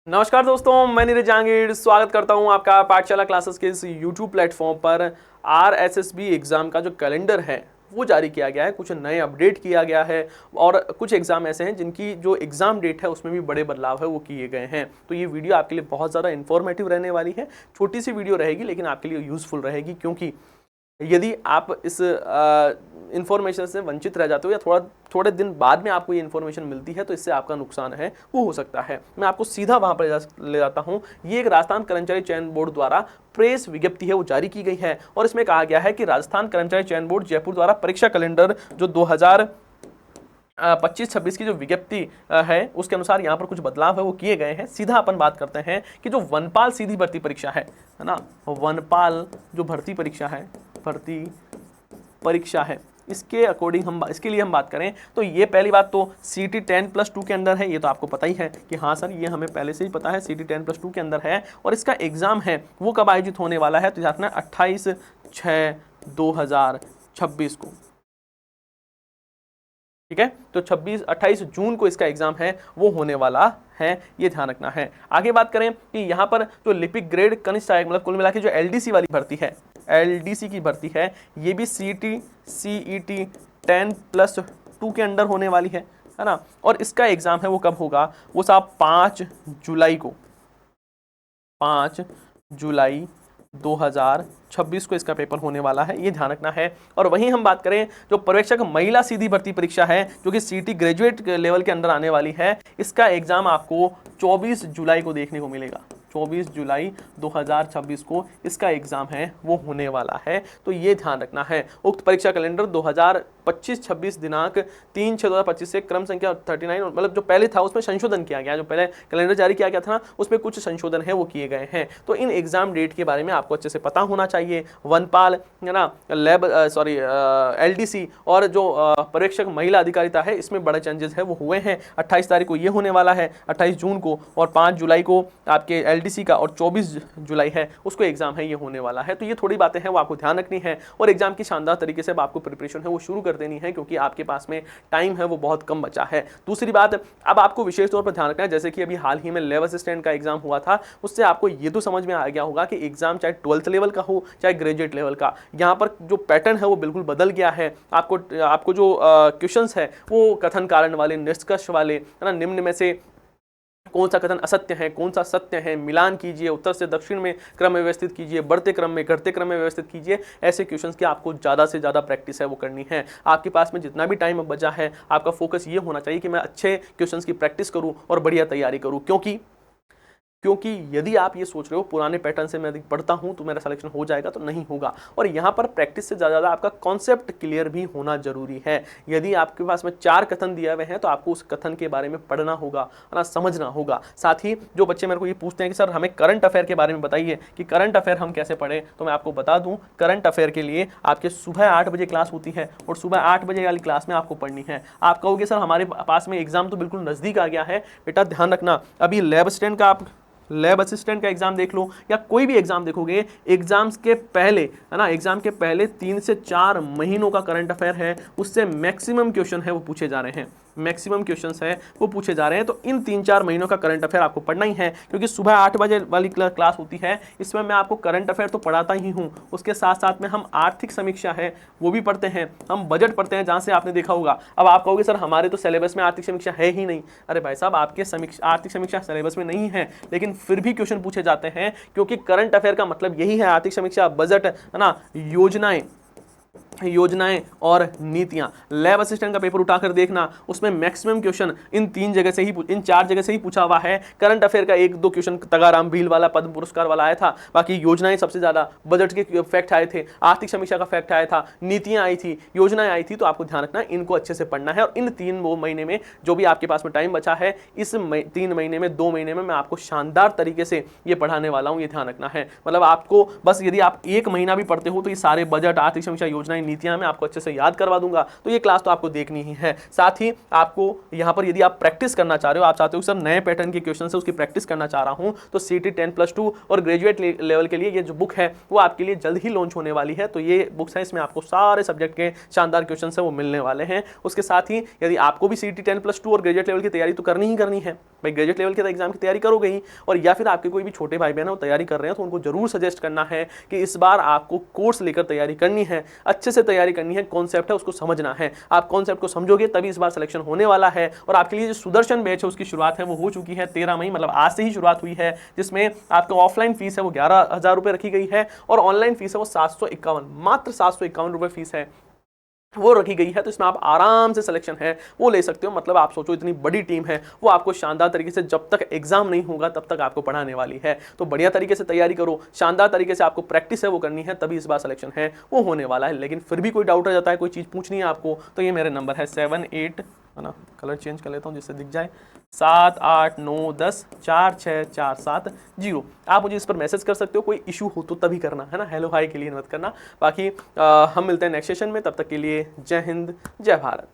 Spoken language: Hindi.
नमस्कार दोस्तों, मैं नीरज जहांगीर स्वागत करता हूं आपका पाठशाला क्लासेस के इस यूट्यूब प्लेटफॉर्म पर। आरएसएसबी एग्ज़ाम का जो कैलेंडर है वो जारी किया गया है, कुछ नए अपडेट किया गया है और कुछ एग्ज़ाम ऐसे हैं जिनकी जो एग्ज़ाम डेट है उसमें भी बड़े बदलाव है वो किए गए हैं। तो ये वीडियो आपके लिए बहुत ज़्यादा इन्फॉर्मेटिव रहने वाली है। छोटी सी वीडियो रहेगी लेकिन आपके लिए यूज़फुल रहेगी, क्योंकि यदि आप इस इन्फॉर्मेशन से वंचित रह जाते हो या थोड़े दिन बाद में आपको ये इन्फॉर्मेशन मिलती है तो इससे आपका नुकसान है वो हो सकता है। मैं आपको सीधा वहाँ पर ले जाता हूँ। ये एक राजस्थान कर्मचारी चयन बोर्ड द्वारा प्रेस विज्ञप्ति है वो जारी की गई है और इसमें कहा गया है कि राजस्थान कर्मचारी चयन बोर्ड जयपुर द्वारा परीक्षा कैलेंडर जो 2025-26 की जो विज्ञप्ति है उसके अनुसार यहाँ पर कुछ बदलाव है वो किए गए हैं। सीधा अपन बात करते हैं कि जो वनपाल सीधी भर्ती परीक्षा है ना, वनपाल जो भर्ती परीक्षा है इसके अकॉर्डिंग इसके लिए हम बात करें तो ये पहली बात तो CT 10+2 के अंदर है। ये तो आपको पता ही है कि हाँ सर, ये हमें पहले से ही पता है, CT 10+2 के अंदर है। और इसका एग्ज़ाम है वो कब आयोजित होने वाला है तो याद रखना 28/6/2026 को, ठीक है। तो 28 जून को इसका एग्जाम है वो होने वाला है, ये ध्यान रखना है। आगे बात करें कि यहाँ पर जो लिपिक ग्रेड कनिष्ठ सहायक मतलब कुल मिला के जो LDC वाली भर्ती है, LDC की भर्ती है, ये भी CET 10+2 के अंडर होने वाली है ना। और इसका एग्जाम है वो कब होगा, वो साहब 5 जुलाई 2026 को इसका पेपर होने वाला है, ये ध्यान रखना है। और वहीं हम बात करें जो पर्यवेक्षक महिला सीधी भर्ती परीक्षा है जो कि CT ग्रेजुएट लेवल के अंदर आने वाली है, इसका एग्जाम आपको 24 जुलाई को देखने को मिलेगा। 24 जुलाई 2026 को इसका एग्जाम है वो होने वाला है, तो ये ध्यान रखना है। उक्त परीक्षा कैलेंडर 2025-26 दिनांक 3/6/2025 से क्रम संख्या 39 मतलब जो पहले था उसमें संशोधन किया गया, जो पहले कैलेंडर जारी किया गया था ना उसमें कुछ संशोधन है वो किए गए हैं। तो इन एग्जाम डेट के बारे में आपको अच्छे से पता होना चाहिए। वनपाल है ना, LDC और जो पर्यवेक्षक महिला अधिकारिता है इसमें बड़े चेंजेस है वो हुए हैं। 28 तारीख को ये होने वाला है, 28 जून को, और 5 जुलाई को आपके LDC का, और 24 जुलाई है उसको एग्जाम है ये होने वाला है। तो ये थोड़ी बातें हैं वो आपको ध्यान रखनी है और एग्जाम की शानदार तरीके से आपको प्रिपरेशन है वो शुरू कर देनी है, क्योंकि आपके पास में टाइम है वो बहुत कम बचा है। दूसरी बात, अब आपको विशेष तौर पर ध्यान रखना है, जैसे कि अभी हाल ही में लैब असिस्टेंट का एग्जाम हुआ था, उससे आपको ये तो समझ में आ गया होगा कि एग्जाम चाहे 12th लेवल का हो चाहे ग्रेजुएट लेवल का, यहाँ पर जो पैटर्न है वो बिल्कुल बदल गया है। आपको जो क्वेश्चंस है वो कथन कारण वाले, निष्कर्ष वाले, है ना, निम्न में से कौन सा कथन असत्य है कौन सा सत्य है, मिलान कीजिए, उत्तर से दक्षिण में क्रम में व्यवस्थित कीजिए, बढ़ते क्रम में घटते क्रम में व्यवस्थित कीजिए। ऐसे क्वेश्चंस की आपको ज़्यादा से ज़्यादा प्रैक्टिस है वो करनी है। आपके पास में जितना भी टाइम बचा है आपका फोकस ये होना चाहिए कि मैं अच्छे क्वेश्चंस की प्रैक्टिस करूँ और बढ़िया तैयारी करूँ, क्योंकि यदि आप ये सोच रहे हो पुराने पैटर्न से मैं अधिक पढ़ता हूं तो मेरा सिलेक्शन हो जाएगा, तो नहीं होगा। और यहाँ पर प्रैक्टिस से ज़्यादा आपका कॉन्सेप्ट क्लियर भी होना जरूरी है। यदि आपके पास में 4 कथन दिए हुए हैं तो आपको उस कथन के बारे में पढ़ना होगा, है ना, समझना होगा। साथ ही जो बच्चे मेरे को ये पूछते हैं कि सर हमें करंट अफेयर के बारे में बताइए कि करंट अफेयर हम कैसे पढ़ें, तो मैं आपको बता दूँ, करंट अफेयर के लिए आपके सुबह 8 बजे क्लास होती है और सुबह 8 बजे वाली क्लास में आपको पढ़नी है। आप कहोगे सर हमारे पास में एग्जाम तो बिल्कुल नज़दीक आ गया है, बेटा ध्यान रखना, अभी लैब असिस्टेंट का एग्जाम देख लो या कोई भी एग्जाम देखोगे, एग्जाम्स के पहले, है ना, एग्जाम के पहले 3 से 4 महीनों का करंट अफेयर है, उससे मैक्सिमम क्वेश्चन है वो पूछे जा रहे हैं, मैक्सिमम क्वेश्चंस है वो पूछे जा रहे हैं। तो इन 3-4 महीनों का करंट अफेयर आपको पढ़ना ही है, क्योंकि सुबह 8 बजे वाली क्लास होती है, इसमें मैं आपको करंट अफेयर तो पढ़ाता ही हूँ, उसके साथ साथ में हम आर्थिक समीक्षा है वो भी पढ़ते हैं, हम बजट पढ़ते हैं, जहाँ से आपने देखा होगा। अब आप कहोगे सर हमारे तो सिलेबस में आर्थिक समीक्षा है ही नहीं। अरे भाई साहब, आपके आर्थिक समीक्षा सिलेबस में नहीं है, लेकिन फिर भी क्वेश्चन पूछे जाते हैं, क्योंकि करंट अफेयर का मतलब यही है, आर्थिक समीक्षा, बजट, है ना, योजनाएं और नीतियां। लैब असिस्टेंट का पेपर उठाकर देखना, उसमें मैक्सिमम क्वेश्चन इन 4 जगह से ही पूछा हुआ है। करंट अफेयर का 1-2 क्वेश्चन तगाराम भील वाला, पद्म पुरस्कार वाला आया था, बाकी योजनाएं सबसे ज्यादा, बजट के फैक्ट आए थे, आर्थिक समीक्षा का फैक्ट आया था, नीतियां आई थी, योजनाएं आई थी। तो आपको ध्यान रखना, इनको अच्छे से पढ़ना है। और इन 3 महीने में जो भी आपके पास में टाइम बचा है, इस 3 महीने में 2 महीने में मैं आपको शानदार तरीके से ये पढ़ाने वाला हूँ, ये ध्यान रखना है। मतलब आपको बस, यदि आप 1 महीना भी पढ़ते हो तो ये सारे बजट, आर्थिक समीक्षा, योजनाएं, नीतियां मैं आपको अच्छे से याद करवा दूंगा। तो ये क्लास तो आपको देखनी ही है। साथ ही आपको यहाँ पर यदि आप प्रैक्टिस करना चाह रहे हो, आप चाहते हो सर नए पैटर्न के क्वेश्चन से उसकी प्रैक्टिस करना चाह रहा हूँ, तो CT 10+2 और ग्रेजुएट लेवल के लिए ये जो बुक है वो आपके लिए जल्द ही लॉन्च होने वाली है। तो ये बुक्स है, इसमें आपको सारे सब्जेक्ट के शानदार क्वेश्चन है वो मिलने वाले हैं। उसके साथ ही यदि आपको भी CT 10+2 और ग्रेजुएट लेवल की तैयारी तो करनी ही करनी है भाई, ग्रेजुएट लेवल के एग्जाम की तैयारी करोगे ही, और या फिर आपके कोई भी छोटे भाई बहन वो तैयारी कर रहे हैं तो उनको जरूर सजेस्ट करना है कि इस बार आपको कोर्स लेकर तैयारी करनी है, अच्छे से तैयारी करनी है, कॉन्सेप्ट है उसको समझना है। आप कॉन्सेप्ट को समझोगे तभी इस बार सिलेक्शन होने वाला है। और आपके लिए जो सुदर्शन बैच है उसकी शुरुआत है वो हो चुकी है 13 मई, मतलब आज से ही शुरुआत हुई है, जिसमें आपका ऑफलाइन फीस है वो 11,000 रुपये रखी गई है और ऑनलाइन फीस है वो 751, मात्र 751 रुपये फीस है वो रखी गई है। तो इसमें आप आराम से सिलेक्शन है वो ले सकते हो। मतलब आप सोचो इतनी बड़ी टीम है वो आपको शानदार तरीके से जब तक एग्जाम नहीं होगा तब तक आपको पढ़ाने वाली है। तो बढ़िया तरीके से तैयारी करो, शानदार तरीके से आपको प्रैक्टिस है वो करनी है, तभी इस बार सिलेक्शन है वो होने वाला है। लेकिन फिर भी कोई डाउट रह जाता है, कोई चीज़ पूछनी है आपको, तो ये मेरे नंबर है 78, है ना, कलर चेंज कर लेता हूँ जिससे दिख जाए, 7891046470। आप मुझे इस पर मैसेज कर सकते हो, कोई इशू हो तो तभी करना, है ना, हेलो हाई के लिए मत करना। बाकी हम मिलते हैं नेक्स्ट सेशन में, तब तक के लिए जय हिंद जय भारत।